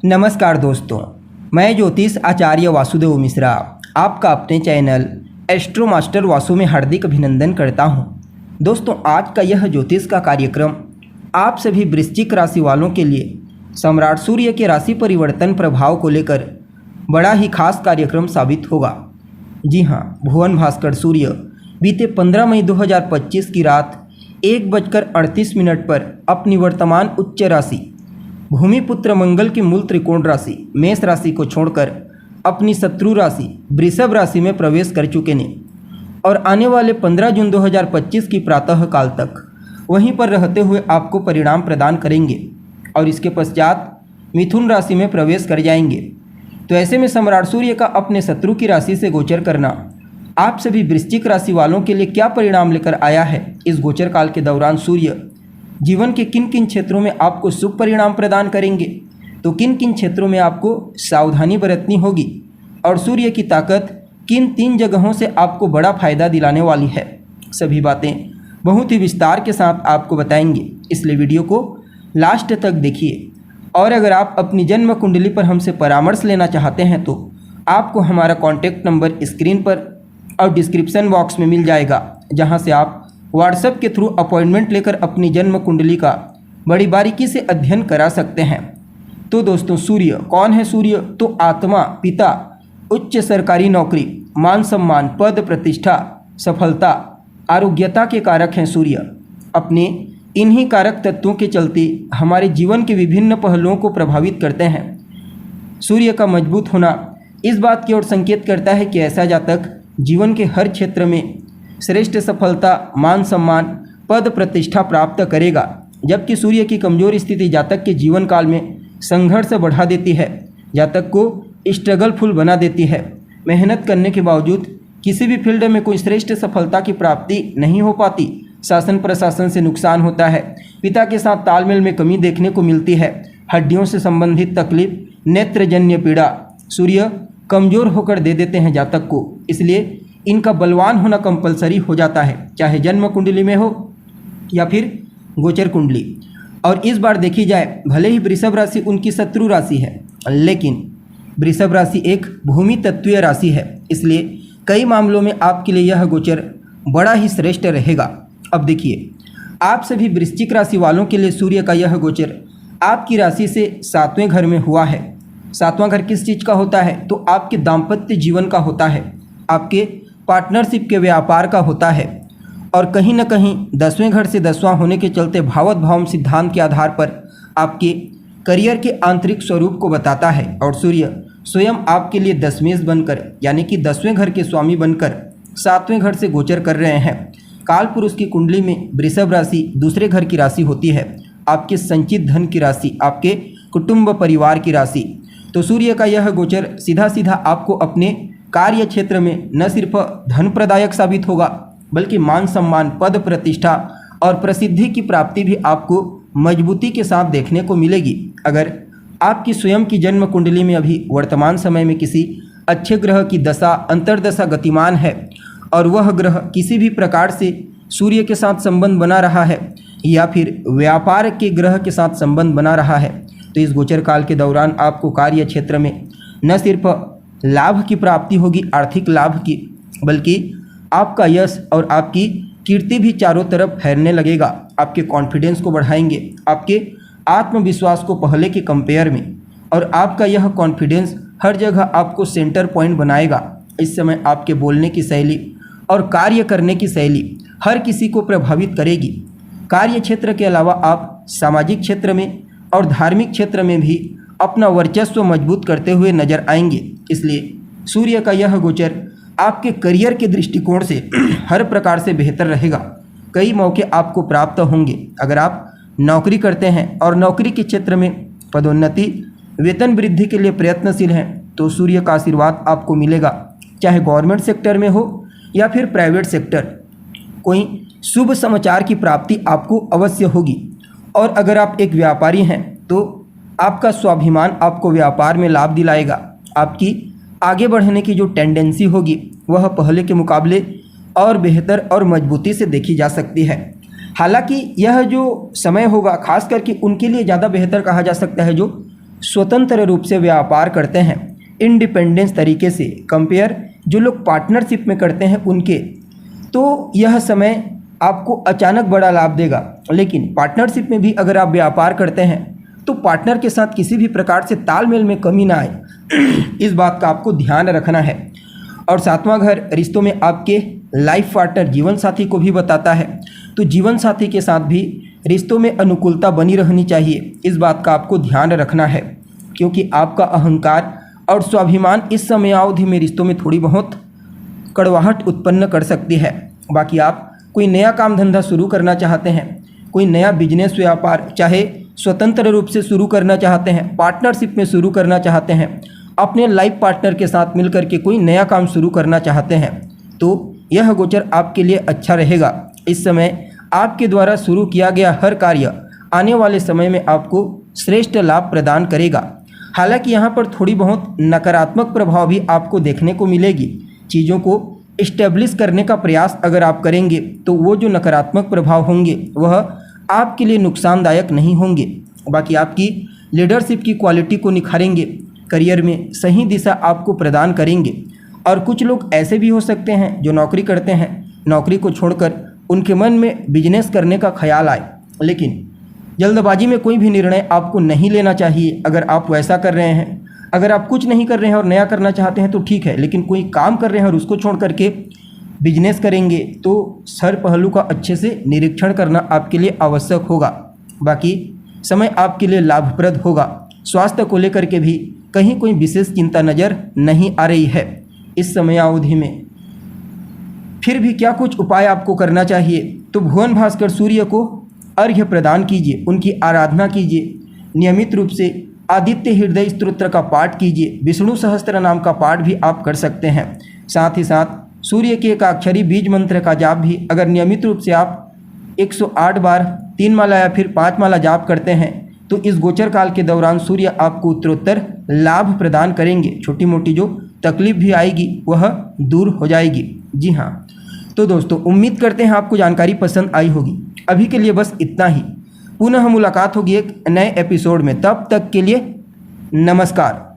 नमस्कार दोस्तों, मैं ज्योतिष आचार्य वासुदेव मिश्रा आपका अपने चैनल एस्ट्रो मास्टर वासु में हार्दिक अभिनंदन करता हूं। दोस्तों, आज का यह ज्योतिष का कार्यक्रम आप सभी वृश्चिक राशि वालों के लिए सम्राट सूर्य के राशि परिवर्तन प्रभाव को लेकर बड़ा ही खास कार्यक्रम साबित होगा। जी हां, भुवन भास्कर सूर्य बीते 15 मई 2025 की रात 1:38 पर अपनी वर्तमान उच्च राशि भूमिपुत्र मंगल की मूल त्रिकोण राशि मेष राशि को छोड़कर अपनी शत्रु राशि वृषभ राशि में प्रवेश कर चुके ने और आने वाले 15 जून 2025 की प्रातः काल तक वहीं पर रहते हुए आपको परिणाम प्रदान करेंगे और इसके पश्चात मिथुन राशि में प्रवेश कर जाएंगे। तो ऐसे में सम्राट सूर्य का अपने शत्रु की राशि से गोचर करना आप सभी वृश्चिक राशि वालों के लिए क्या परिणाम लेकर आया है। इस गोचर काल के दौरान सूर्य जीवन के किन किन क्षेत्रों में आपको शुभ परिणाम प्रदान करेंगे, तो किन किन क्षेत्रों में आपको सावधानी बरतनी होगी और सूर्य की ताकत किन 3 जगहों से आपको बड़ा फायदा दिलाने वाली है, सभी बातें बहुत ही विस्तार के साथ आपको बताएंगे। इसलिए वीडियो को लास्ट तक देखिए। और अगर आप अपनी जन्म कुंडली पर हमसे परामर्श लेना चाहते हैं तो आपको हमारा कॉन्टैक्ट नंबर स्क्रीन पर और डिस्क्रिप्शन बॉक्स में मिल जाएगा, जहां से आप व्हाट्सएप के थ्रू अपॉइंटमेंट लेकर अपनी जन्म कुंडली का बड़ी बारीकी से अध्ययन करा सकते हैं। तो दोस्तों, सूर्य कौन है? सूर्य तो आत्मा, पिता, उच्च सरकारी नौकरी, मान सम्मान, पद प्रतिष्ठा, सफलता, आरोग्यता के कारक हैं। सूर्य अपने इन्हीं कारक तत्वों के चलते हमारे जीवन के विभिन्न पहलुओं को प्रभावित करते हैं। सूर्य का मजबूत होना इस बात की ओर संकेत करता है कि ऐसा जातक जीवन के हर क्षेत्र में श्रेष्ठ सफलता, मान सम्मान, पद प्रतिष्ठा प्राप्त करेगा, जबकि सूर्य की कमजोर स्थिति जातक के जीवन काल में संघर्ष बढ़ा देती है, जातक को स्ट्रगलफुल बना देती है। मेहनत करने के बावजूद किसी भी फील्ड में कोई श्रेष्ठ सफलता की प्राप्ति नहीं हो पाती, शासन प्रशासन से नुकसान होता है, पिता के साथ तालमेल में कमी देखने को मिलती है, हड्डियों से संबंधित तकलीफ, नेत्रजन्य पीड़ा सूर्य कमजोर होकर दे देते हैं जातक को। इसलिए इनका बलवान होना कंपलसरी हो जाता है, चाहे जन्म कुंडली में हो या फिर गोचर कुंडली। और इस बार देखी जाए, भले ही वृषभ राशि उनकी शत्रु राशि है, लेकिन वृषभ राशि एक भूमि तत्वीय राशि है, इसलिए कई मामलों में आपके लिए यह गोचर बड़ा ही श्रेष्ठ रहेगा। अब देखिए, आप सभी वृश्चिक राशि वालों के लिए सूर्य का यह गोचर आपकी राशि से 7वें घर में हुआ है। 7वां घर किस चीज़ का होता है? तो आपके दाम्पत्य जीवन का होता है, आपके पार्टनरशिप के व्यापार का होता है, और कहीं न कहीं 10वें घर से 10वां होने के चलते भावत भाव सिद्धांत के आधार पर आपके करियर के आंतरिक स्वरूप को बताता है। और सूर्य स्वयं आपके लिए दशमेश बनकर, यानी कि 10वें घर के स्वामी बनकर 7वें घर से गोचर कर रहे हैं। काल पुरुष की कुंडली में वृषभ राशि दूसरे घर की राशि होती है, आपके संचित धन की राशि, आपके कुटुंब परिवार की राशि। तो सूर्य का यह गोचर सीधा सीधा आपको अपने कार्य क्षेत्र में न सिर्फ धन प्रदायक साबित होगा, बल्कि मान सम्मान, पद प्रतिष्ठा और प्रसिद्धि की प्राप्ति भी आपको मजबूती के साथ देखने को मिलेगी। अगर आपकी स्वयं की जन्म कुंडली में अभी वर्तमान समय में किसी अच्छे ग्रह की दशा अंतर्दशा गतिमान है और वह ग्रह किसी भी प्रकार से सूर्य के साथ संबंध बना रहा है या फिर व्यापार के ग्रह के साथ संबंध बना रहा है, तो इस गोचर काल के दौरान आपको कार्य क्षेत्र में न सिर्फ लाभ की प्राप्ति होगी, आर्थिक लाभ की, बल्कि आपका यश और आपकी कीर्ति भी चारों तरफ फैलने लगेगा। आपके कॉन्फिडेंस को बढ़ाएंगे, आपके आत्मविश्वास को पहले के कंपेयर में, और आपका यह कॉन्फिडेंस हर जगह आपको सेंटर पॉइंट बनाएगा। इस समय आपके बोलने की शैली और कार्य करने की शैली हर किसी को प्रभावित करेगी। कार्य क्षेत्र के अलावा आप सामाजिक क्षेत्र में और धार्मिक क्षेत्र में भी अपना वर्चस्व मजबूत करते हुए नजर आएंगे। इसलिए सूर्य का यह गोचर आपके करियर के दृष्टिकोण से हर प्रकार से बेहतर रहेगा। कई मौके आपको प्राप्त होंगे। अगर आप नौकरी करते हैं और नौकरी के क्षेत्र में पदोन्नति, वेतन वृद्धि के लिए प्रयत्नशील हैं, तो सूर्य का आशीर्वाद आपको मिलेगा, चाहे गवर्नमेंट सेक्टर में हो या फिर प्राइवेट सेक्टर। कोई शुभ समाचार की प्राप्ति आपको अवश्य होगी। और अगर आप एक व्यापारी हैं तो आपका स्वाभिमान आपको व्यापार में लाभ दिलाएगा। आपकी आगे बढ़ने की जो टेंडेंसी होगी वह पहले के मुकाबले और बेहतर और मजबूती से देखी जा सकती है। हालांकि यह जो समय होगा खास करके उनके लिए ज़्यादा बेहतर कहा जा सकता है जो स्वतंत्र रूप से व्यापार करते हैं, इंडिपेंडेंस तरीके से कंपेयर जो लोग पार्टनरशिप में करते हैं उनके, तो यह समय आपको अचानक बड़ा लाभ देगा। लेकिन पार्टनरशिप में भी अगर आप व्यापार करते हैं तो पार्टनर के साथ किसी भी प्रकार से तालमेल में कमी ना आए इस बात का आपको ध्यान रखना है। और सातवां घर रिश्तों में आपके लाइफ पार्टनर जीवन साथी को भी बताता है, तो जीवन साथी के साथ भी रिश्तों में अनुकूलता बनी रहनी चाहिए, इस बात का आपको ध्यान रखना है, क्योंकि आपका अहंकार और स्वाभिमान इस समयावधि में रिश्तों में थोड़ी बहुत कड़वाहट उत्पन्न कर सकती है। बाकी आप कोई नया काम धंधा शुरू करना चाहते हैं, कोई नया बिजनेस व्यापार चाहे स्वतंत्र रूप से शुरू करना चाहते हैं, पार्टनरशिप में शुरू करना चाहते हैं, अपने लाइफ पार्टनर के साथ मिलकर के कोई नया काम शुरू करना चाहते हैं, तो यह गोचर आपके लिए अच्छा रहेगा। इस समय आपके द्वारा शुरू किया गया हर कार्य आने वाले समय में आपको श्रेष्ठ लाभ प्रदान करेगा। हालांकि यहाँ पर थोड़ी बहुत नकारात्मक प्रभाव भी आपको देखने को मिलेगी। चीज़ों को इस्टेब्लिश करने का प्रयास अगर आप करेंगे तो वो जो नकारात्मक प्रभाव होंगे वह आपके लिए नुकसानदायक नहीं होंगे। बाकी आपकी लीडरशिप की क्वालिटी को निखारेंगे, करियर में सही दिशा आपको प्रदान करेंगे। और कुछ लोग ऐसे भी हो सकते हैं जो नौकरी करते हैं, नौकरी को छोड़कर उनके मन में बिजनेस करने का ख्याल आए, लेकिन जल्दबाजी में कोई भी निर्णय आपको नहीं लेना चाहिए। अगर आप वैसा कर रहे हैं, अगर आप कुछ नहीं कर रहे हैं और नया करना चाहते हैं तो ठीक है, लेकिन कोई काम कर रहे हैं और उसको छोड़ करके बिजनेस करेंगे तो हर पहलू का अच्छे से निरीक्षण करना आपके लिए आवश्यक होगा। बाकी समय आपके लिए लाभप्रद होगा। स्वास्थ्य को लेकर के भी कहीं कोई विशेष चिंता नज़र नहीं आ रही है इस समयावधि में। फिर भी क्या कुछ उपाय आपको करना चाहिए, तो भुवन भास्कर सूर्य को अर्घ्य प्रदान कीजिए, उनकी आराधना कीजिए, नियमित रूप से आदित्य हृदय स्तोत्र का पाठ कीजिए, विष्णु सहस्त्र नाम का पाठ भी आप कर सकते हैं। साथ ही साथ सूर्य के एकाक्षरी बीज मंत्र का जाप भी अगर नियमित रूप से आप 108 बार 3 माला या फिर 5 माला जाप करते हैं तो इस गोचर काल के दौरान सूर्य आपको उत्तरोत्तर लाभ प्रदान करेंगे। छोटी मोटी जो तकलीफ भी आएगी वह दूर हो जाएगी। जी हाँ, तो दोस्तों उम्मीद करते हैं आपको जानकारी पसंद आई होगी। अभी के लिए बस इतना ही। पुनः मुलाकात होगी एक नए एपिसोड में, तब तक के लिए नमस्कार।